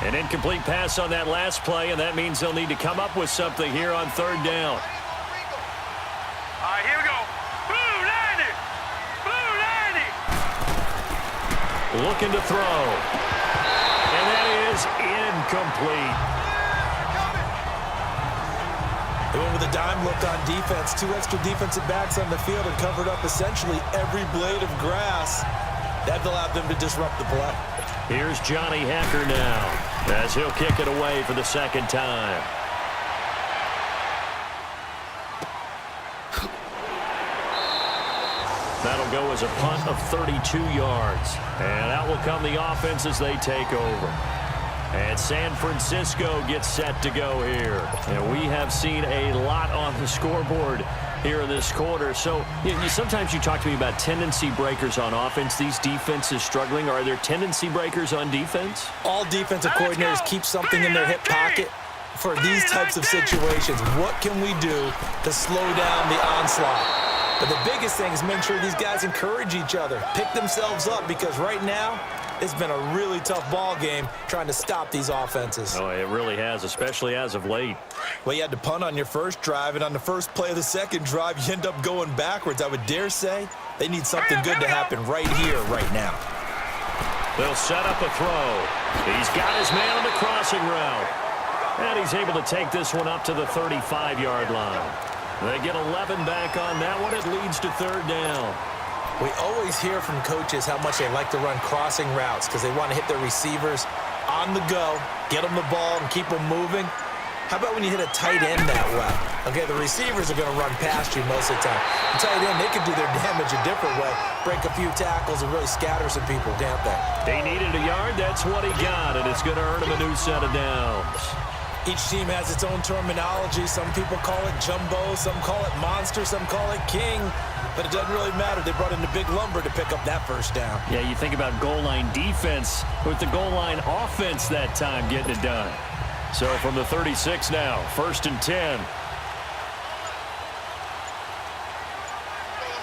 An incomplete pass on that last play, and that means they'll need to come up with something here on third down. All right, here we go. Blue 90! Blue 90! Looking to throw. And that is incomplete. They went with a dime look on defense. 2 extra defensive backs on the field and covered up essentially every blade of grass. That allowed them to disrupt the play. Here's Johnny Hacker now as he'll kick it away for the second time. That'll go as a punt of 32 yards. And out will come the offense as they take over. And San Francisco gets set to go here. And we have seen a lot on the scoreboard here in this quarter. So sometimes you talk to me about tendency breakers on offense. These defenses struggling. Are there tendency breakers on defense? All defensive coordinators keep something in their hip pocket for these types of situations. What can we do to slow down the onslaught? But the biggest thing is make sure these guys encourage each other, pick themselves up, because right now it's been a really tough ball game trying to stop these offenses. Oh, it really has, especially as of late. Well, you had to punt on your first drive, and on the first play of the second drive, you end up going backwards. I would dare say they need something good to happen right here, right now. They'll set up a throw. He's got his man on the crossing route. And he's able to take this one up to the 35-yard line. They get 11 back on that one. It leads to third down. We always hear from coaches how much they like to run crossing routes because they want to hit their receivers on the go, get them the ball, and keep them moving. How about when you hit a tight end that way? Okay, the receivers are going to run past you most of the time. The tight end, they can do their damage a different way, break a few tackles, and really scatter some people, can't they? They needed a yard. That's what he got, and it's going to earn him a new set of downs. Each team has its own terminology. Some people call it jumbo, some call it monster, some call it king. But it doesn't really matter. They brought in the big lumber to pick up that first down. Yeah, you think about goal line defense with the goal line offense that time getting it done. So from the 36 now, 1st and 10.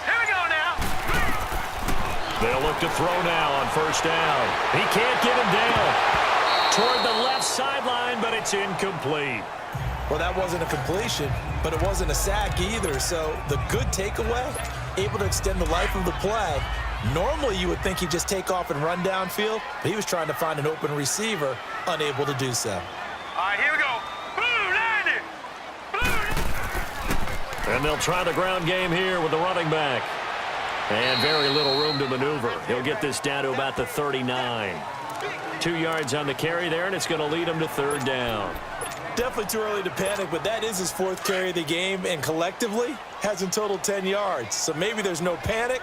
Here we go now. They'll look to throw now on first down. He can't get him down. Toward the left sideline, but it's incomplete. Well, that wasn't a completion, but it wasn't a sack either. So the good takeaway, able to extend the life of the play. Normally, you would think he'd just take off and run downfield, but he was trying to find an open receiver, unable to do so. All right, here we go. Blue 90! And they'll try the ground game here with the running back. And very little room to maneuver. He'll get this down to about the 39. 2 yards on the carry there, and it's going to lead him to third down. Definitely too early to panic, but that is his 4th carry of the game, and collectively has in total 10 yards. So maybe there's no panic,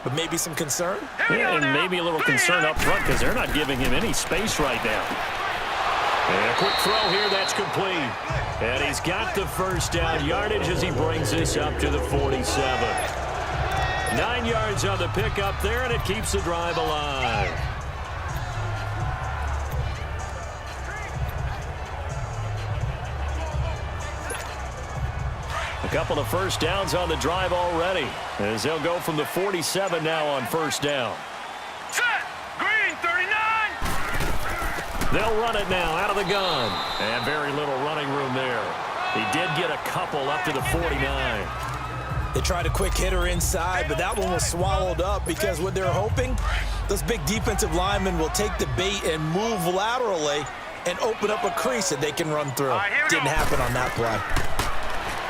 but maybe some concern. Yeah, and maybe a little concern up front because they're not giving him any space right now. And a quick throw here, that's complete. And he's got the first down yardage as he brings this up to the 47. 9 yards on the pickup there, and it keeps the drive alive. A couple of first downs on the drive already, as they'll go from the 47 now on first down. Set! Green 39! They'll run it now out of the gun. And very little running room there. He did get a couple up to the 49. They tried a quick hitter inside, but that one was swallowed up because what they're hoping, those big defensive linemen will take the bait and move laterally and open up a crease that they can run through. Didn't happen on that play.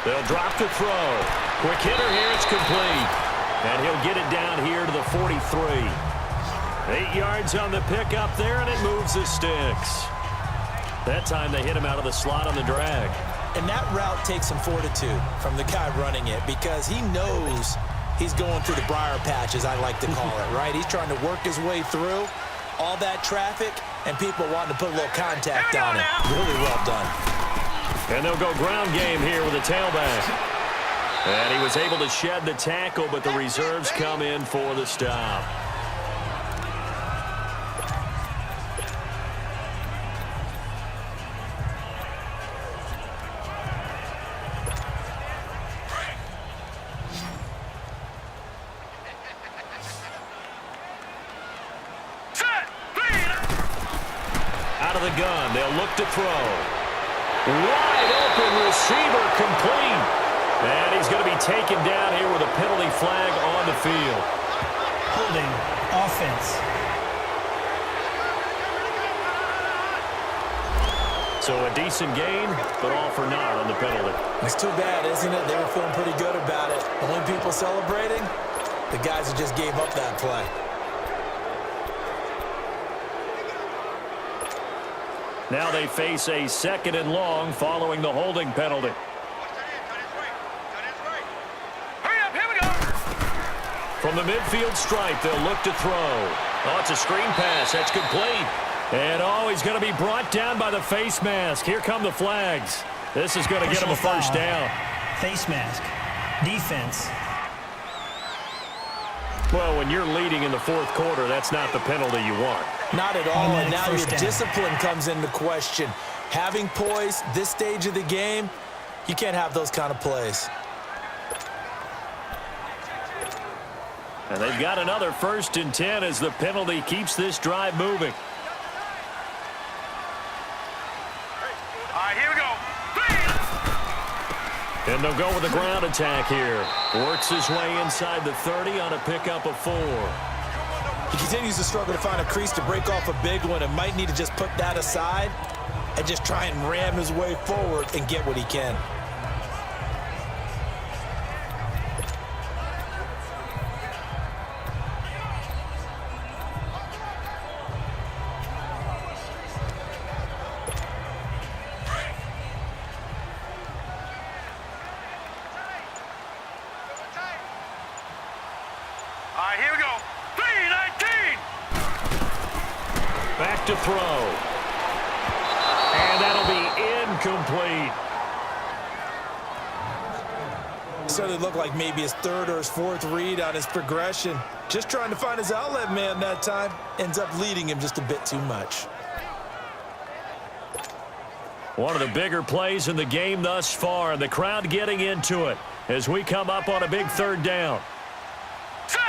They'll drop to throw. Quick hitter here, it's complete. And he'll get it down here to the 43. 8 yards on the pickup there, and it moves the sticks. That time they hit him out of the slot on the drag. And that route takes some fortitude from the guy running it because he knows he's going through the briar patch, as I like to call it, right? He's trying to work his way through all that traffic and people wanting to put a little contact on it. Really well done. And they'll go ground game here with a tailback. And he was able to shed the tackle, but the reserves come in for the stop. Out of the gun, they'll look to throw. Wide open receiver, complete. And he's going to be taken down here with a penalty flag on the field. Holding, offense. So a decent gain, but all for naught on the penalty. It's too bad, isn't it? They were feeling pretty good about it. The only people celebrating, the guys who just gave up that play. Now they face a 2nd and long following the holding penalty. Hurry up, here we go. From the midfield stripe, they'll look to throw. Oh, it's a screen pass. That's complete. And, oh, he's going to be brought down by the face mask. Here come the flags. This is going to get him a first down. Face mask. Defense. Well, when you're leading in the 4th quarter, that's not the penalty you want. Not at all, and Automatic now your first down. discipline comes into question. Having poise this stage of the game, you can't have those kind of plays. And they've got another 1st and 10 as the penalty keeps this drive moving. All right, here we go. And they'll go with a ground attack here. Works his way inside the 30 on a pickup of 4. He continues to struggle to find a crease to break off a big one and might need to just put that aside and just try and ram his way forward and get what he can. All right, here we go. 3-19. Back to throw. And that'll be incomplete. Certainly looked like maybe his 3rd or his 4th read on his progression. Just trying to find his outlet man that time. Ends up leading him just a bit too much. One of the bigger plays in the game thus far, and the crowd getting into it as we come up on a big 3rd down. Set.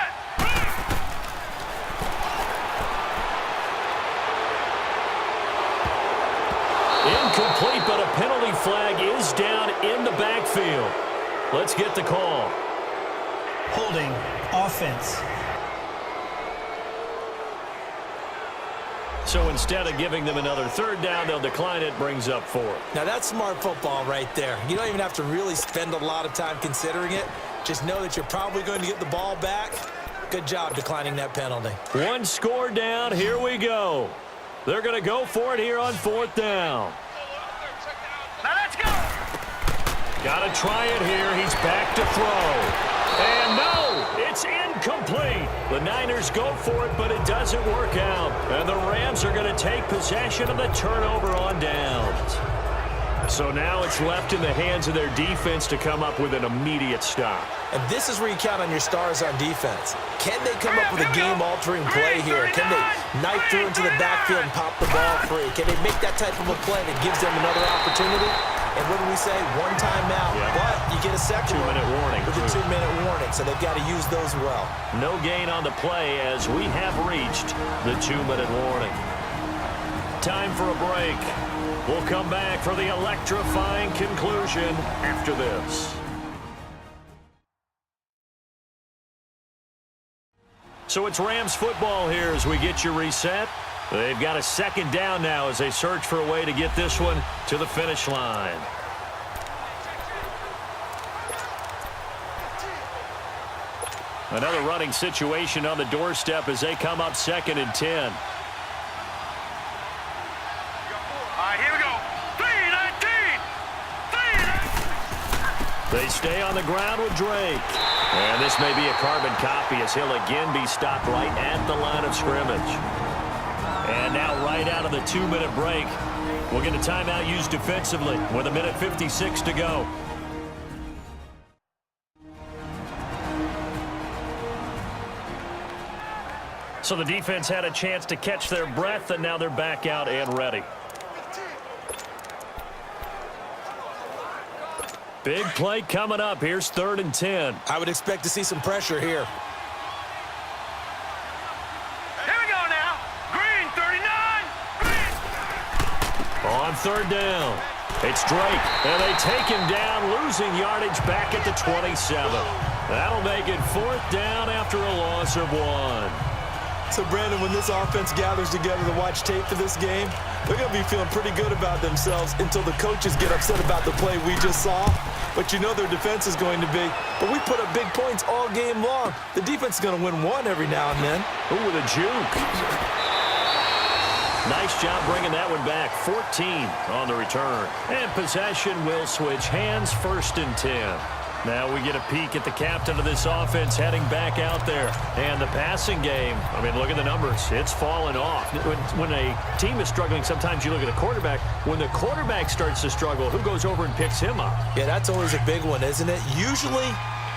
Incomplete, but a penalty flag is down in the backfield. Let's get the call. Holding, offense. So instead of giving them another 3rd down, they'll decline it, brings up 4. Now that's smart football right there. You don't even have to really spend a lot of time considering it. Just know that you're probably going to get the ball back. Good job declining that penalty. 1 score down. Here we go. They're going to go for it here on 4th down. Now let's go. Got to try it here. He's back to throw. And no, it's incomplete. The Niners go for it, but it doesn't work out. And the Rams are going to take possession of the turnover on downs. So now it's left in the hands of their defense to come up with an immediate stop. And this is where you count on your stars on defense. Can they come up with a game-altering play here? Can they knife through into the backfield and pop the ball free? Can they make that type of a play that gives them another opportunity? And what do we say? 1 timeout, but you get a second 2-minute warning. with a 2-minute warning, so they've got to use those well. No gain on the play as we have reached the 2-minute warning. Time for a break. We'll come back for the electrifying conclusion after this. So it's Rams football here as we get you reset. They've got a 2nd down now as they search for a way to get this one to the finish line. Another running situation on the doorstep as they come up 2nd and 10. All right, here we go. 3-19. They stay on the ground with Drake. And this may be a carbon copy as he'll again be stopped right at the line of scrimmage. And now right out of the 2-minute break, we'll get a timeout used defensively with 1:56 to go. So the defense had a chance to catch their breath, and now they're back out and ready. Big play coming up. Here's 3rd and 10. I would expect to see some pressure here. Here we go now. Green, 39. Green. On third down, it's Drake, and they take him down, losing yardage back at the 27. That'll make it fourth down after a loss of 1. So, Brandon, when this offense gathers together to watch tape for this game, they're going to be feeling pretty good about themselves until the coaches get upset about the play we just saw. But you know their defense is going to be. But we put up big points all game long. The defense is going to win one every now and then. Ooh, with a juke. Nice job bringing that one back. 14 on the return. And possession will switch hands, 1st and 10. Now we get a peek at the captain of this offense heading back out there. And the passing game, I mean, look at the numbers. It's fallen off. When a team is struggling, sometimes you look at a quarterback. When the quarterback starts to struggle, who goes over and picks him up? Yeah, that's always a big one, isn't it? Usually,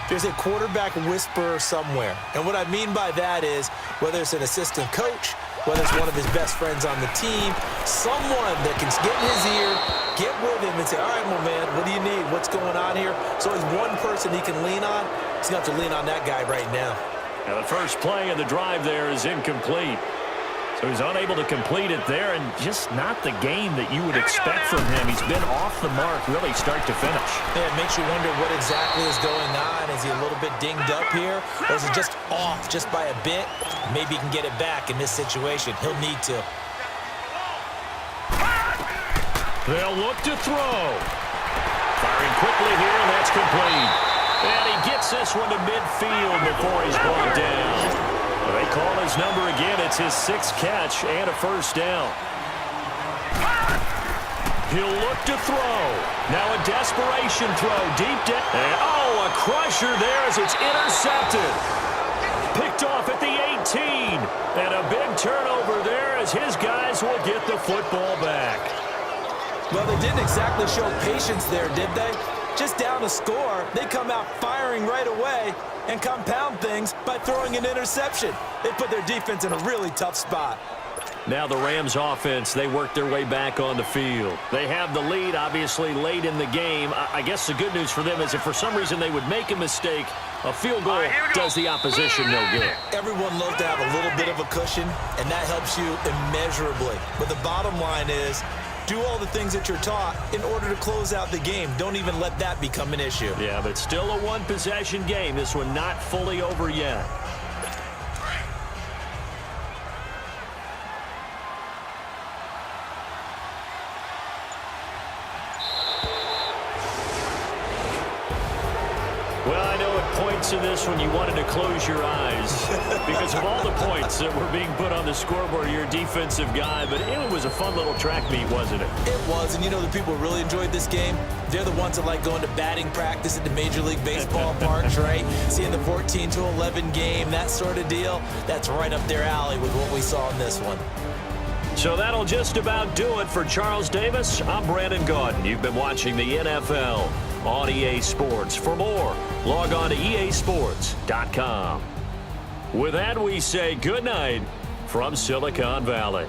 there's a quarterback whisperer somewhere. And what I mean by that is, whether it's an assistant coach, whether it's one of his best friends on the team, someone that can get in his ear, get with him and say, all right, my man, what do you need? What's going on here? So there's one person he can lean on. He's going to have to lean on that guy right now. Now the first play of the drive there is incomplete. So he's unable to complete it there, and just not the game that you would expect from him. He's been off the mark really start to finish. Yeah, it makes you wonder what exactly is going on. Is he a little bit dinged up here? Or is it just off just by a bit? Maybe he can get it back in this situation. He'll need to. They'll look to throw. Firing quickly here, and that's complete. And he gets this one to midfield before he's brought down. They call his number again. It's his 6th catch and a 1st down. He'll look to throw. Now a desperation throw deep down. And, a crusher there as it's intercepted. Picked off at the 18. And a big turnover there as his guys will get the football back. Well, they didn't exactly show patience there, did they? Just down a score, they come out firing right away and compound things by throwing an interception. They put their defense in a really tough spot. Now the Rams offense, they work their way back on the field. They have the lead, obviously, late in the game. I guess the good news for them is if for some reason they would make a mistake, a field goal does the opposition no good. Everyone loves to have a little bit of a cushion, and that helps you immeasurably. But the bottom line is, do all the things that you're taught in order to close out the game. Don't even let that become an issue. Yeah, but still a one-possession game. This one not fully over yet. Well, I know at points in this one you wanted to close your eyes because of all the points that were being put on the scoreboard. You're a defensive guy, but it was a fun little track meet, wasn't it? It was, and you know the people who really enjoyed this game? They're the ones that like going to batting practice at the Major League Baseball parks, right? Seeing the 14-11 game, that sort of deal. That's right up their alley with what we saw in this one. So that'll just about do it for Charles Davis. I'm Brandon Gaudin. You've been watching the NFL on EA Sports. For more, log on to easports.com. With that, we say good night from Silicon Valley.